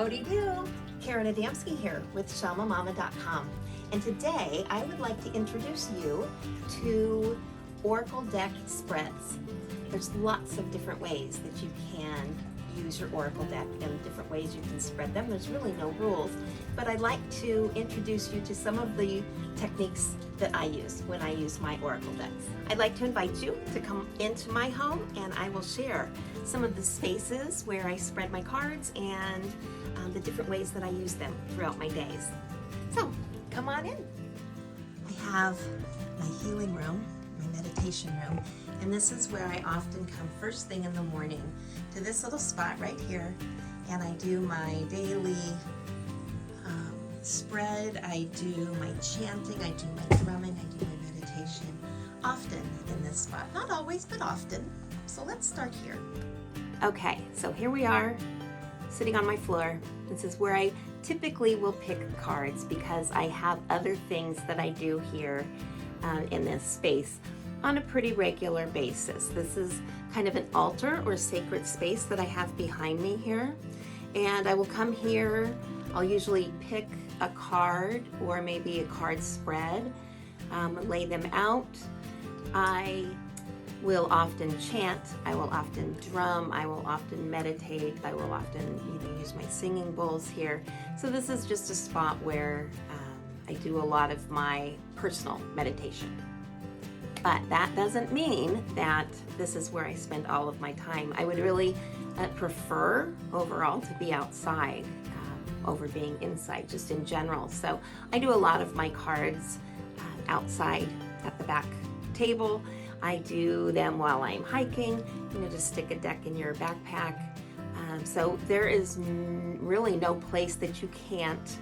Howdy do! Karen Adamski here with shamamama.com, and today I would like to introduce you to Oracle deck spreads. There's lots of different ways that you can use your Oracle deck and different ways you can spread them. There's really no rules, but I'd like to introduce you to some of the techniques that I use when I use my Oracle decks. I'd like to invite you to come into my home, and I will share some of the spaces where I spread my cards and the different ways that I use them throughout my days. So come on in. I have my healing room, my meditation room, and this is where I often come first thing in the morning to this little spot right here, and I do my daily spread, I do my chanting, I do my drumming, I do my meditation, often in this spot. Not always, but often. So let's start here. Okay, so here we are, sitting on my floor. This is where I typically will pick cards because I have other things that I do here in this space on a pretty regular basis. This is kind of an altar or sacred space that I have behind me here. And I will come here, I'll usually pick a card or maybe a card spread, lay them out. I will often chant, I will often drum, I will often meditate, I will often even use my singing bowls here. So this is just a spot where I do a lot of my personal meditation. But that doesn't mean that this is where I spend all of my time. I would really prefer overall to be outside over being inside, just in general. So I do a lot of my cards outside at the back table. I do them while I'm hiking, just stick a deck in your backpack. So there is really no place that you can't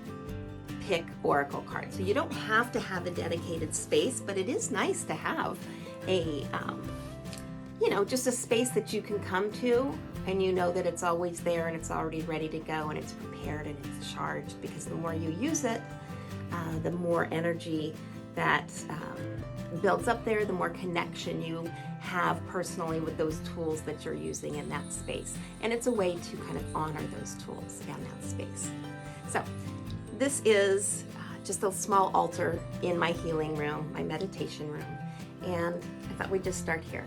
pick Oracle cards. So you don't have to have a dedicated space, but it is nice to have a, just a space that you can come to and you know that it's always there and it's already ready to go and it's prepared and it's charged, because the more you use it, the more energy that builds up there, the more connection you have personally with those tools that you're using in that space. And it's a way to kind of honor those tools in that space. So this is just a small altar in my healing room, my meditation room. And I thought we'd just start here.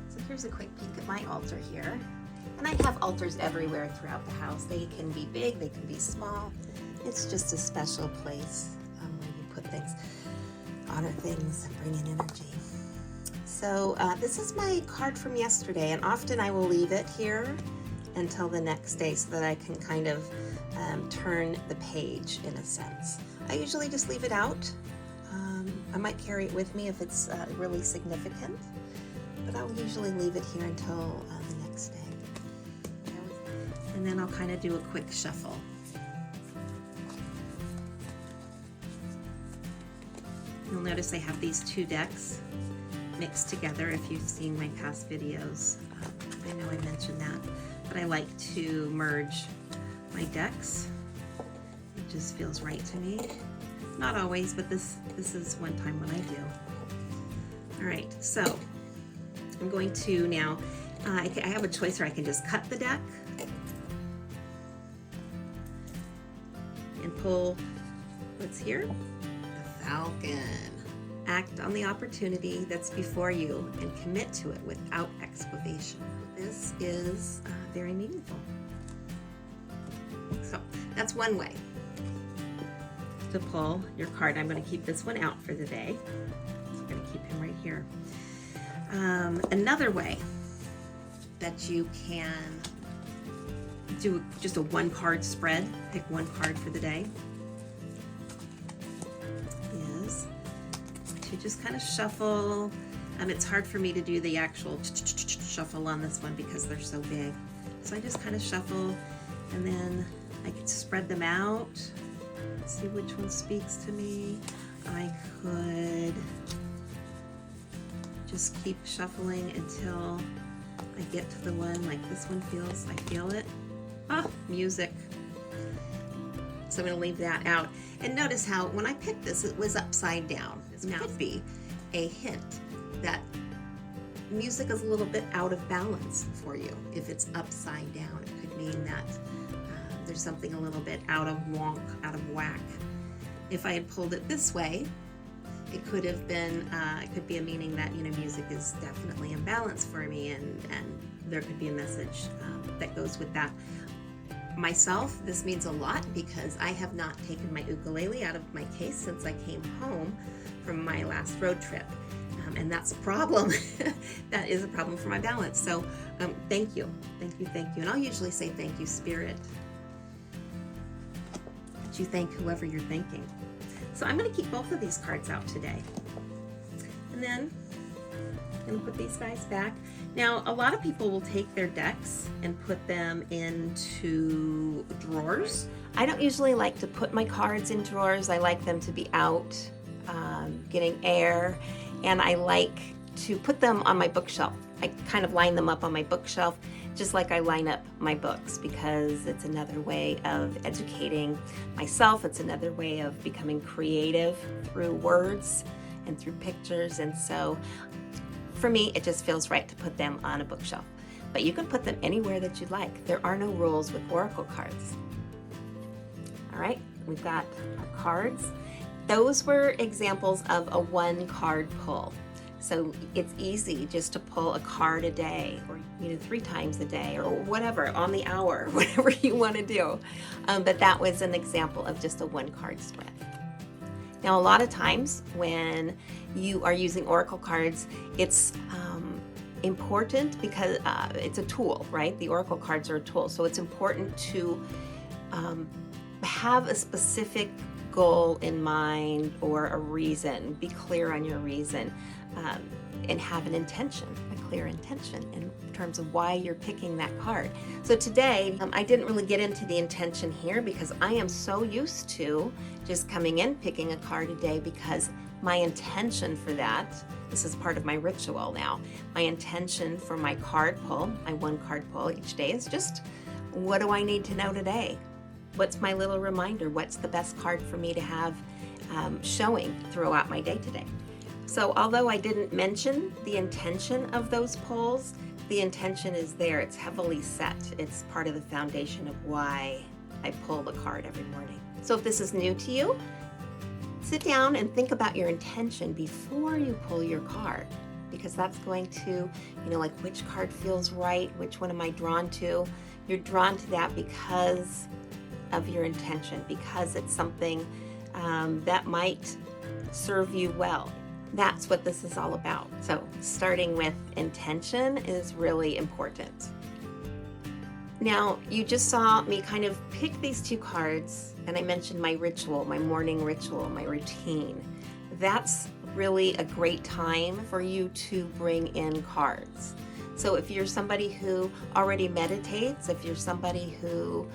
So here's a quick peek at my altar here. And I have altars everywhere throughout the house. They can be big, they can be small. It's just a special place where you put things, honor things, and bring in energy. So this is my card from yesterday, and often I will leave it here until the next day so that I can kind of turn the page in a sense. I usually just leave it out. I might carry it with me if it's really significant, but I'll usually leave it here until the next day. And then I'll kind of do a quick shuffle. You'll notice I have these two decks mixed together. If you've seen my past videos, I know I mentioned that, but I like to merge my decks. It just feels right to me. Not always, but this is one time when I do. All right, so I'm going to now, I have a choice where I can just cut the deck and pull what's here, the Falcon. Act on the opportunity that's before you and commit to it without exclamation. This is very meaningful. So that's one way to pull your card. I'm going to keep this one out for the day. So I'm going to keep him right here. Another way that you can do just a one card spread, pick one card for the day, is to just kind of shuffle. It's hard for me to do the actual shuffle on this one because they're so big. So I just kind of shuffle, and then I could spread them out, see which one speaks to me. I could just keep shuffling until I get to the one like this one feels, I feel it. Ah, music. So I'm going to leave that out. And notice how when I picked this, it was upside down. This could be a hint that music is a little bit out of balance for you. If it's upside down, it could mean that there's something a little bit out of whack. If I had pulled it this way, it could have been, it could be a meaning that, music is definitely imbalanced for me, and there could be a message that goes with that. Myself, this means a lot because I have not taken my ukulele out of my case since I came home from my last road trip. And that's a problem. That is a problem for my balance. So thank you. And I'll usually say thank you, Spirit. But you thank whoever you're thanking. So I'm going to keep both of these cards out today. And then I'm going to put these guys back. Now, a lot of people will take their decks and put them into drawers. I don't usually like to put my cards in drawers. I like them to be out, getting air, and I like to put them on my bookshelf. I kind of line them up on my bookshelf, just like I line up my books, because it's another way of educating myself. It's another way of becoming creative through words and through pictures. And so for me, it just feels right to put them on a bookshelf. But you can put them anywhere that you'd like. There are no rules with oracle cards. All right, we've got our cards. Those were examples of a 1-card pull. So it's easy just to pull a card a day, or 3 times a day, or whatever, on the hour, whatever you want to do. But that was an example of just a 1-card spread. Now, a lot of times when you are using oracle cards, it's important because it's a tool, right? The oracle cards are a tool. So it's important to have a specific goal in mind or a reason. Be clear on your reason, and have an intention, a clear intention in terms of why you're picking that card. So today, I didn't really get into the intention here because I am so used to just coming in, picking a card a day, because my intention for that, this is part of my ritual now, my intention for my card pull, my 1-card pull each day, is just, what do I need to know today? What's my little reminder? What's the best card for me to have showing throughout my day today? So although I didn't mention the intention of those pulls, the intention is there. It's heavily set. It's part of the foundation of why I pull the card every morning. So if this is new to you, sit down and think about your intention before you pull your card, because that's going to, like, which card feels right, which one am I drawn to? You're drawn to that because of your intention, because it's something that might serve you well. That's what this is all about. So starting with intention is really important. Now, you just saw me kind of pick these 2 cards, and I mentioned my ritual, my morning ritual, my routine. That's really a great time for you to bring in cards. So if you're somebody who already meditates, if you're somebody who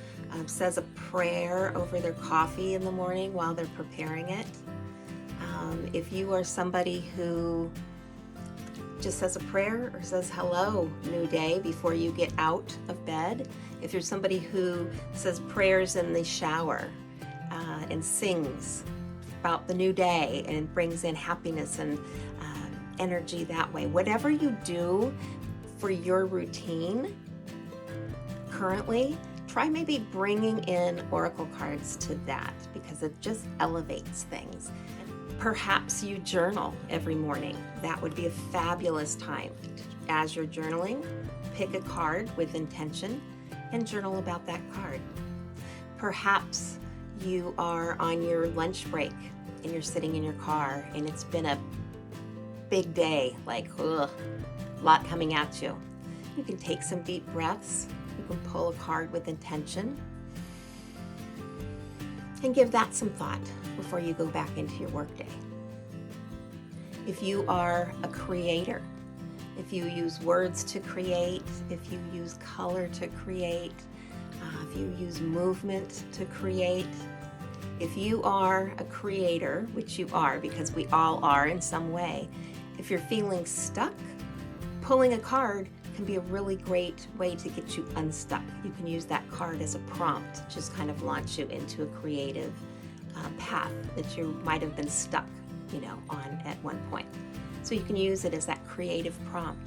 says a prayer over their coffee in the morning while they're preparing it, if you are somebody who just says a prayer or says hello, new day, before you get out of bed, if you're somebody who says prayers in the shower and sings about the new day and brings in happiness and energy that way, whatever you do for your routine currently, try maybe bringing in oracle cards to that, because it just elevates things. Perhaps you journal every morning. That would be a fabulous time. As you're journaling, pick a card with intention and journal about that card. Perhaps you are on your lunch break and you're sitting in your car and it's been a big day, like a lot coming at you. You can take some deep breaths. You can pull a card with intention and give that some thought before you go back into your workday. If you are a creator, if you use words to create, if you use color to create, if you use movement to create, if you are a creator, which you are because we all are in some way, if you're feeling stuck, pulling a card can be a really great way to get you unstuck. You can use that card as a prompt to just kind of launch you into a creative path that you might have been stuck, on at one point. So you can use it as that creative prompt.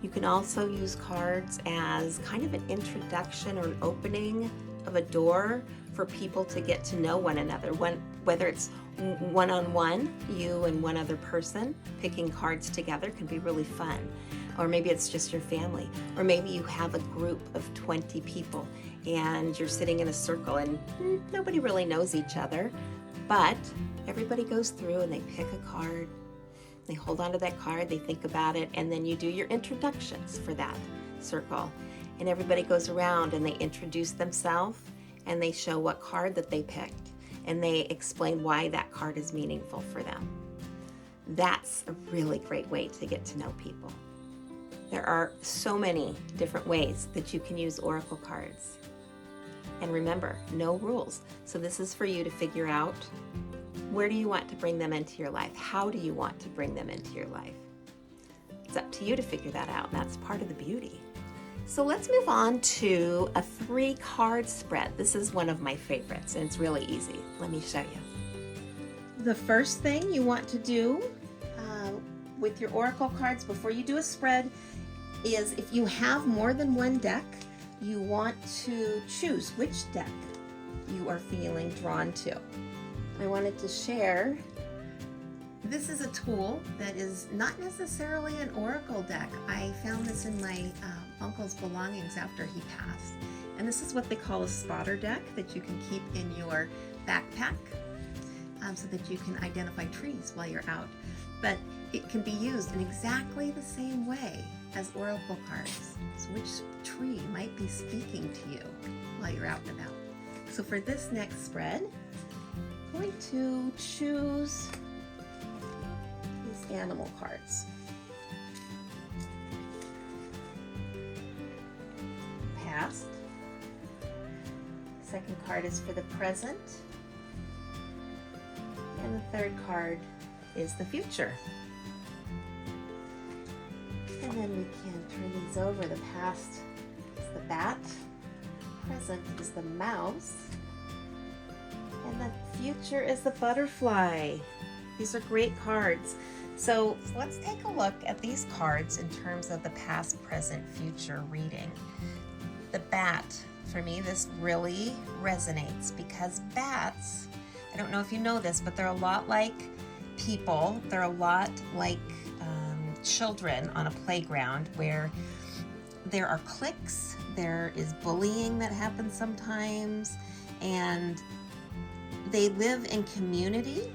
You can also use cards as kind of an introduction or an opening of a door for people to get to know one another, whether it's one-on-one, you and one other person picking cards together can be really fun. Or maybe it's just your family, or maybe you have a group of 20 people and you're sitting in a circle and nobody really knows each other, but everybody goes through and they pick a card, they hold on to that card, they think about it, and then you do your introductions for that circle. And everybody goes around and they introduce themselves and they show what card that they picked and they explain why that card is meaningful for them. That's a really great way to get to know people. There are so many different ways that you can use oracle cards. And remember, no rules. So this is for you to figure out, where do you want to bring them into your life? How do you want to bring them into your life? It's up to you to figure that out. That's part of the beauty. So let's move on to a 3-card spread. This is one of my favorites and it's really easy. Let me show you. The first thing you want to do with your oracle cards before you do a spread is, if you have more than one deck, you want to choose which deck you are feeling drawn to. I wanted to share, this is a tool that is not necessarily an oracle deck. I found this in my uncle's belongings after he passed. And this is what they call a spotter deck that you can keep in your backpack so that you can identify trees while you're out. But it can be used in exactly the same way as oracle cards. So which tree might be speaking to you while you're out and about? So for this next spread, I'm going to choose these animal cards. Past. The second card is for the present. And the third card is the future. And then we can turn these over. The past is the bat, present is the mouse, and the future is the butterfly. These are great cards. So let's take a look at these cards in terms of the past, present, future reading. The bat, for me, this really resonates because bats, I don't know if you know this, but they're a lot like people. They're a lot like children on a playground where there are cliques, there is bullying that happens sometimes, and they live in community,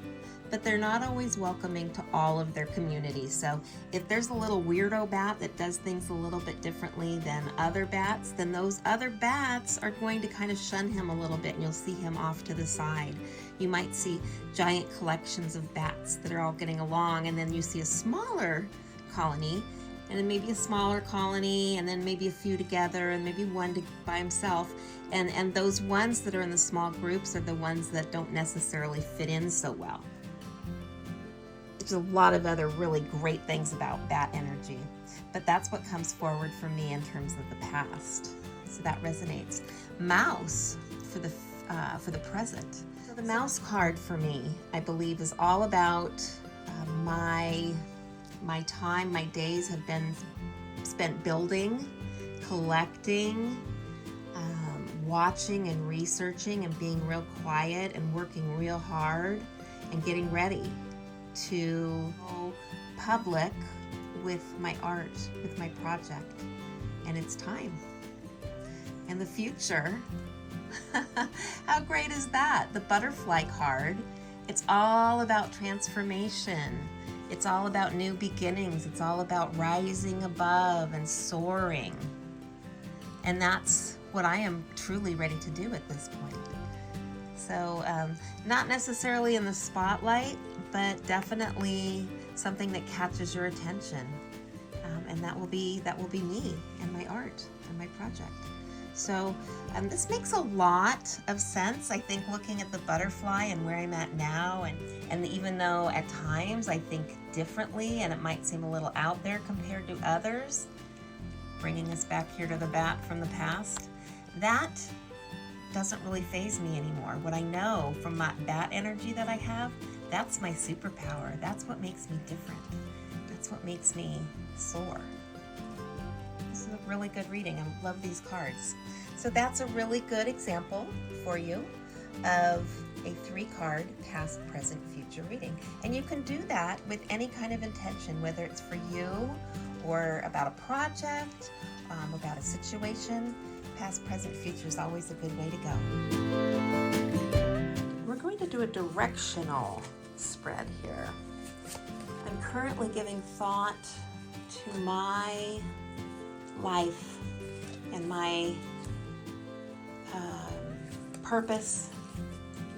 but they're not always welcoming to all of their community. So if there's a little weirdo bat that does things a little bit differently than other bats, then those other bats are going to kind of shun him a little bit, and you'll see him off to the side. You might see giant collections of bats that are all getting along, and then you see a smaller colony, and then maybe a smaller colony, and then maybe a few together, and maybe one by himself. And those ones that are in the small groups are the ones that don't necessarily fit in so well. There's a lot of other really great things about bat energy, but that's what comes forward for me in terms of the past. So that resonates. Mouse for the present. So the mouse card for me, I believe, is all about my time, my days have been spent building, collecting, watching and researching and being real quiet and working real hard and getting ready to go public with my art, with my project. And it's time. And the future, how great is that? The butterfly card, it's all about transformation. It's all about new beginnings. It's all about rising above and soaring. And that's what I am truly ready to do at this point. So not necessarily in the spotlight, but definitely something that catches your attention. And that will be me and my art and my project. So this makes a lot of sense, I think, looking at the butterfly and where I'm at now, and even though at times I think differently and it might seem a little out there compared to others, bringing us back here to the bat from the past, that doesn't really faze me anymore. What I know from my bat energy that I have, that's my superpower. That's what makes me different. That's what makes me soar. This is a really good reading. I love these cards. So that's a really good example for you of a 3-card past, present, future reading. And you can do that with any kind of intention, whether it's for you or about a project, about a situation. Past, present, future is always a good way to go. We're going to do a directional spread here. I'm currently giving thought to my life and my purpose,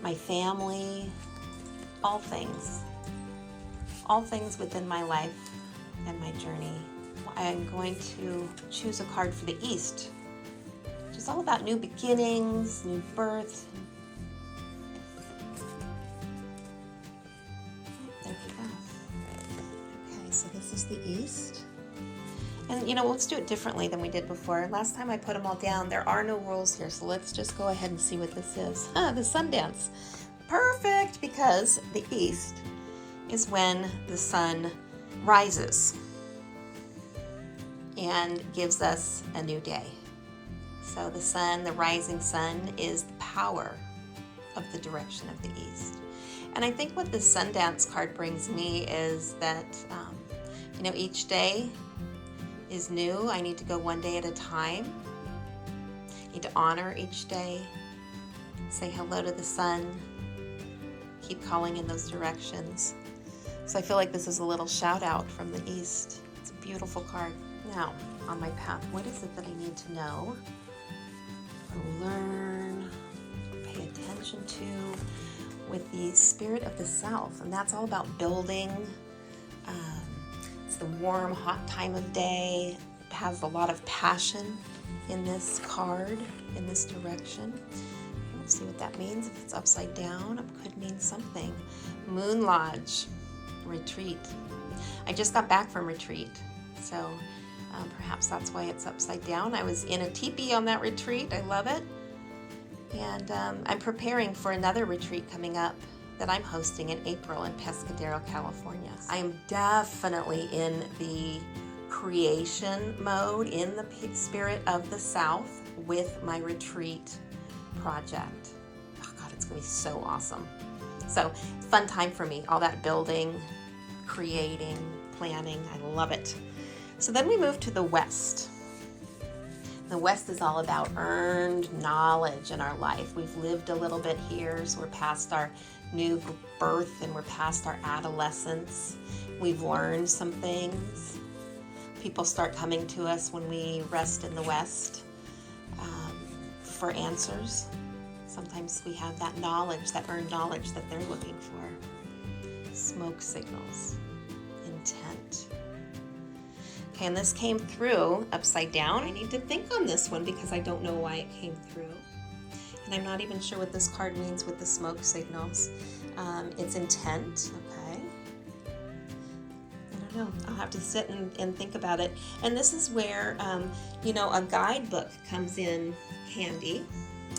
my family, all things within my life and my journey. I'm going to choose a card for the East, which is all about new beginnings, new birth. There we go. Okay, so this is the East. And let's do it differently than we did before. Last time I put them all down. There are no rules here, so let's just go ahead and see what this is. The sun dance. Perfect, because the East is when the sun rises and gives us a new day. So the sun, the rising sun, is the power of the direction of the East. And I think what the sun dance card brings me is that, each day is new. I need to go one day at a time. I need to honor each day, say hello to the sun, keep calling in those directions. So I feel like this is a little shout out from the East. It's a beautiful card. Now, on my path, what is it that I need to know, or learn, or pay attention to with the spirit of the South? And that's all about building. It's the warm, hot time of day. It has a lot of passion in this card, in this direction. We'll see what that means. If it's upside down, it could mean something. Moon Lodge, retreat. I just got back from retreat, so perhaps that's why it's upside down. I was in a teepee on that retreat. I love it. And I'm preparing for another retreat coming up that I'm hosting in April in Pescadero, California. I am definitely in the creation mode, in the spirit of the South with my retreat project. Oh God, it's gonna be so awesome. So, fun time for me, all that building, creating, planning, I love it. So then we move to the West. The West is all about earned knowledge in our life. We've lived a little bit here, so we're past our new birth and we're past our adolescence. We've learned some things. People start coming to us when we rest in the West for answers. Sometimes we have that knowledge, that earned knowledge that they're looking for. Smoke signals, intent. Okay, and this came through upside down. I need to think on this one because I don't know why it came through. And I'm not even sure what this card means with the smoke signals. It's intent, okay. I don't know. I'll have to sit and think about it. And this is where, a guidebook comes in handy.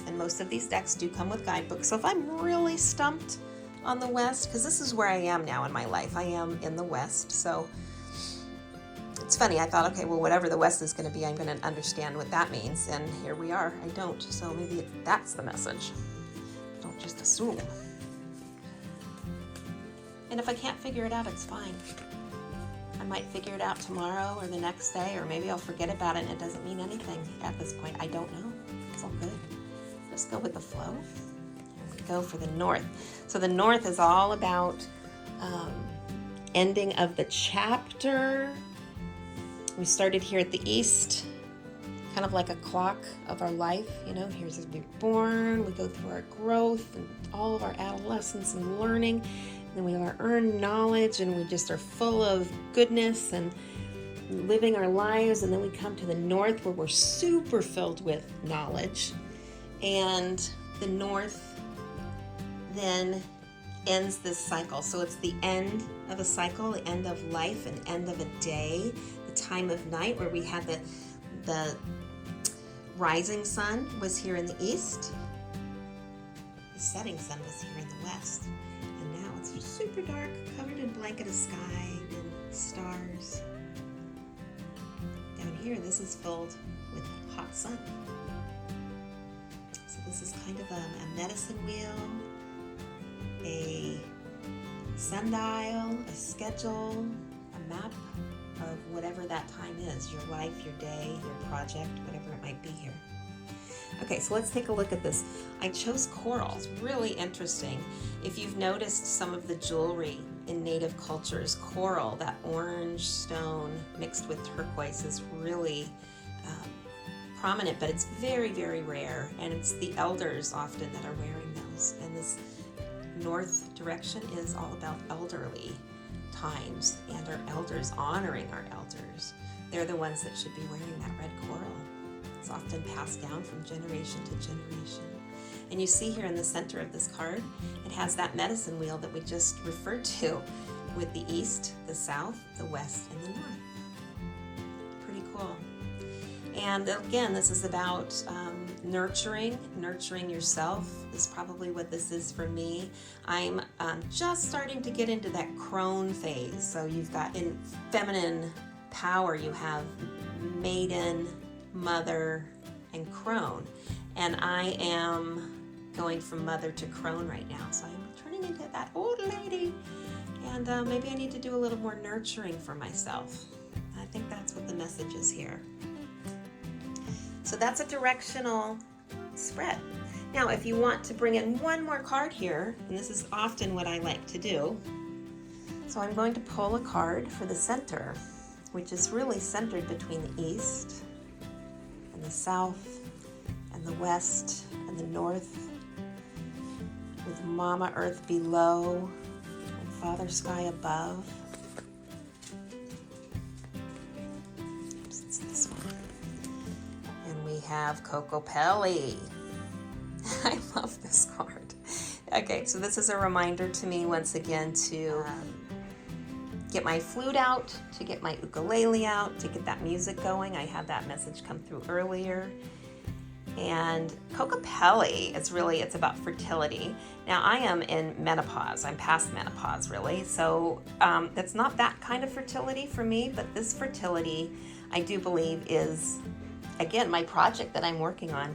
And most of these decks do come with guidebooks. So if I'm really stumped on the West, because this is where I am now in my life. I am in the West, so it's funny, I thought, okay, well, whatever the West is going to be, I'm going to understand what that means. And here we are. I don't. So maybe that's the message. Don't just assume. And if I can't figure it out, it's fine. I might figure it out tomorrow or the next day, or maybe I'll forget about it and it doesn't mean anything at this point. I don't know. It's all good. Just go with the flow. Here we go for the North. So the North is all about ending of the chapter. We started here at the East, kind of like a clock of our life. Here's as we're born, we go through our growth and all of our adolescence and learning. And then we have our earned knowledge and we just are full of goodness and living our lives. And then we come to the North where we're super filled with knowledge. And the North then ends this cycle. So it's the end of a cycle, the end of life, an end of a day, the time of night where we had the rising sun was here in the East. The setting sun was here in the West. And now it's just super dark, covered in a blanket of sky and stars down here, this is filled with hot sun. So this is kind of a medicine wheel, a sundial, a schedule, a map of whatever that time is, your life, your day, your project, whatever it might be here. Okay, so let's take a look at this. I chose coral. It's really interesting. If you've noticed some of the jewelry in native cultures, coral, that orange stone mixed with turquoise, is really prominent, but it's very, very rare, and it's the elders often that are wearing those. And this north direction is all about elderly times and our elders, honoring our elders. They're the ones that should be wearing that red coral. It's often passed down from generation to generation. And you see here in the center of this card, it has that medicine wheel that we just referred to, with the east, the south, the west, and the north. Pretty cool. And again, this is about nurturing yourself is probably what this is for me. I'm just starting to get into that crone phase. So you've got in feminine power, you have maiden, mother, and crone. And I am going from mother to crone right now. So I'm turning into that old lady. And maybe I need to do a little more nurturing for myself. I think that's what the message is here. So that's a directional spread. Now, if you want to bring in one more card here, and this is often what I like to do, so I'm going to pull a card for the center, which is really centered between the east and the south and the west and the north, with Mama Earth below and Father Sky above. Oops, it's this one. And we have Coco Pelli. I love this card. Okay, so this is a reminder to me once again to get my flute out, to get my ukulele out, to get that music going. I had that message come through earlier. And Coco Pelli, it's about fertility. Now I am in menopause. I'm past menopause really. So that's not that kind of fertility for me, but this fertility I do believe is, again, my project that I'm working on.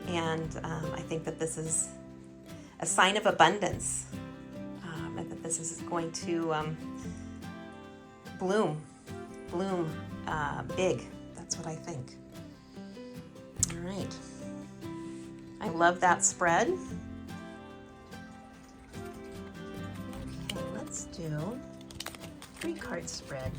And I think that this is a sign of abundance, and that this is going to bloom big. That's what I think. All right. I love that spread. Okay, let's do 3-card spread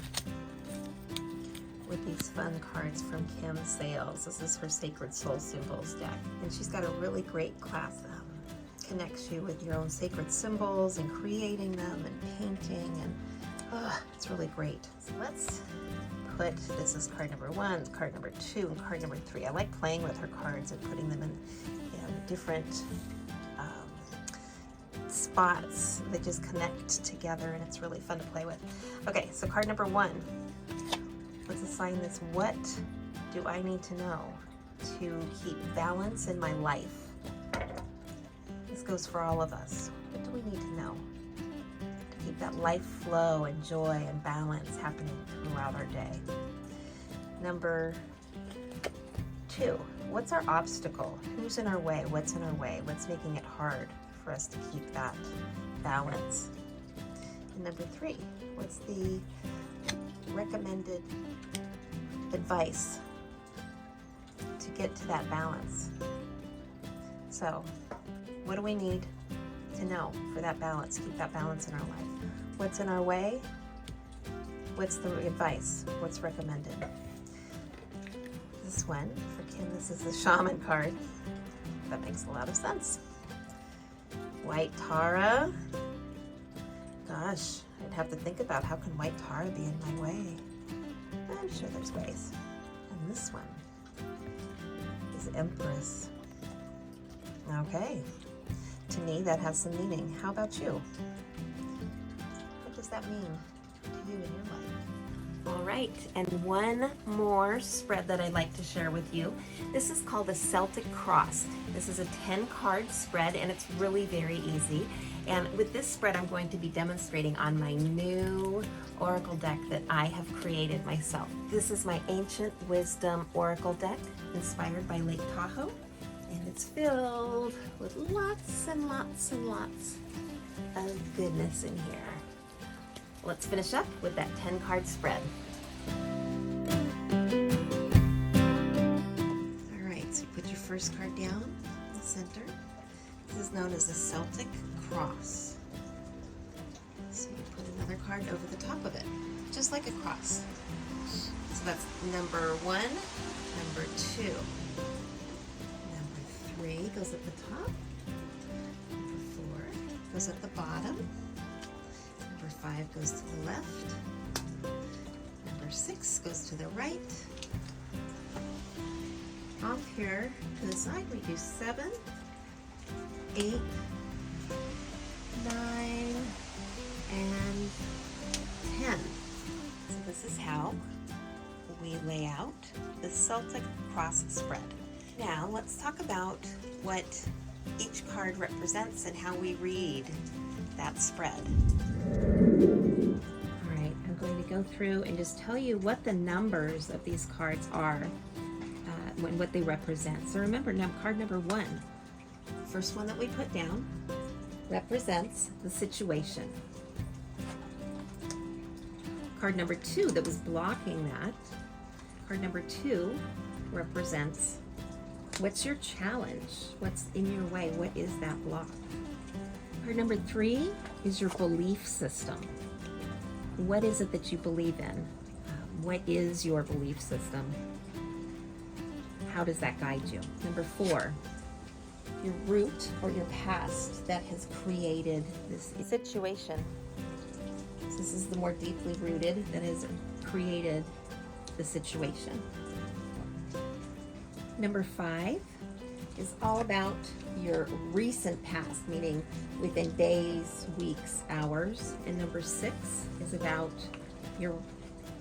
with these fun cards from Kim Sales. This is her Sacred Soul Symbols deck. And she's got a really great class that connects you with your own sacred symbols and creating them and painting, and it's really great. So let's put, this is card number 1, card number 2, and card number 3. I like playing with her cards and putting them in different spots. They just connect together and it's really fun to play with. Okay, so card number 1. Let's assign this. What do I need to know to keep balance in my life? This goes for all of us. What do we need to know to keep that life flow and joy and balance happening throughout our day? Number 2, what's our obstacle? Who's in our way? What's in our way? What's making it hard for us to keep that balance? And number 3, what's the recommended advice to get to that balance? So, what do we need to know for that balance, keep that balance in our life? What's in our way? What's the advice? What's recommended? This one, for Kim, this is the Shaman card. That makes a lot of sense. White Tara. Gosh, I'd have to think about how can White Tara be in my way. I'm sure there's ways. And this one is Empress. Okay. To me, that has some meaning. How about you? What does that mean to you in your life? All right, and one more spread that I'd like to share with you. This is called a Celtic Cross. This is a 10-card spread, and it's really very easy. And with this spread, I'm going to be demonstrating on my new oracle deck that I have created myself. This is my Ancient Wisdom oracle deck, inspired by Lake Tahoe, and it's filled with lots and lots and lots of goodness in here. Let's finish up with that 10-card spread. All right, so put your first card down in the center. This is known as the Celtic cross. So you put another card over the top of it, just like a cross. So that's number 1, number 2. Number 3 goes at the top. Number 4 goes at the bottom. Number 5 goes to the left. Number 6 goes to the right. Off here to the side we do 7, 8, 9, and 10. So this is how we lay out the Celtic cross spread. Now let's talk about what each card represents and how we read that spread. All right, I'm going to go through and just tell you what the numbers of these cards are, and what they represent. So remember, now card number 1, first one that we put down, represents the situation. Card number 2 that was blocking that, card number 2 represents what's your challenge, what's in your way, what is that block. Card number 3 is your belief system. What is it that you believe in? What is your belief system? How does that guide you? Number 4, your root or your past that has created this situation. So this is the more deeply rooted that has created the situation. Number 5 is all about your recent past, meaning within days, weeks, hours. And number 6 is about your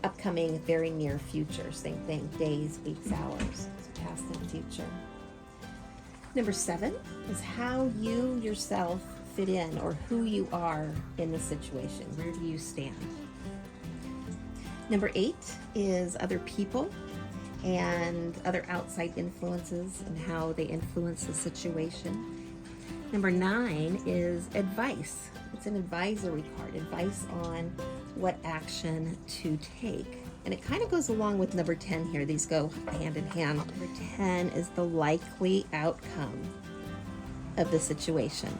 upcoming very near future. Same thing, days, weeks, hours, so past and future. Number 7 is how you yourself fit in, or who you are in the situation. Where do you stand? Number 8 is other people and other outside influences and how they influence the situation. Number 9 is advice. It's an advisory card, advice on what action to take. And it kind of goes along with number 10 here. These go hand in hand. Number 10 is the likely outcome of the situation.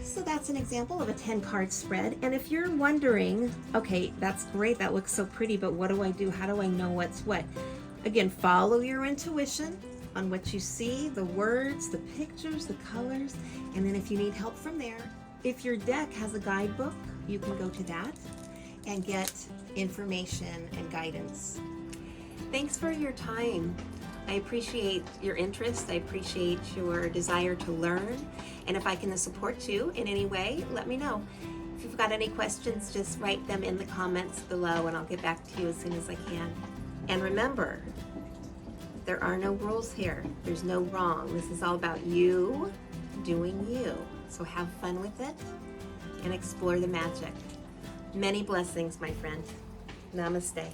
So that's an example of a 10-card spread. And if you're wondering, okay, that's great, that looks so pretty, but what do I do? How do I know what's what? Again, follow your intuition on what you see, the words, the pictures, the colors, and then if you need help from there, if your deck has a guidebook, you can go to that and get information and guidance. Thanks for your time. I appreciate your interest. I appreciate your desire to learn. And if I can support you in any way, let me know. If you've got any questions, just write them in the comments below and I'll get back to you as soon as I can. And remember, there are no rules here. There's no wrong. This is all about you doing you. So have fun with it and explore the magic. Many blessings, my friend. Namaste.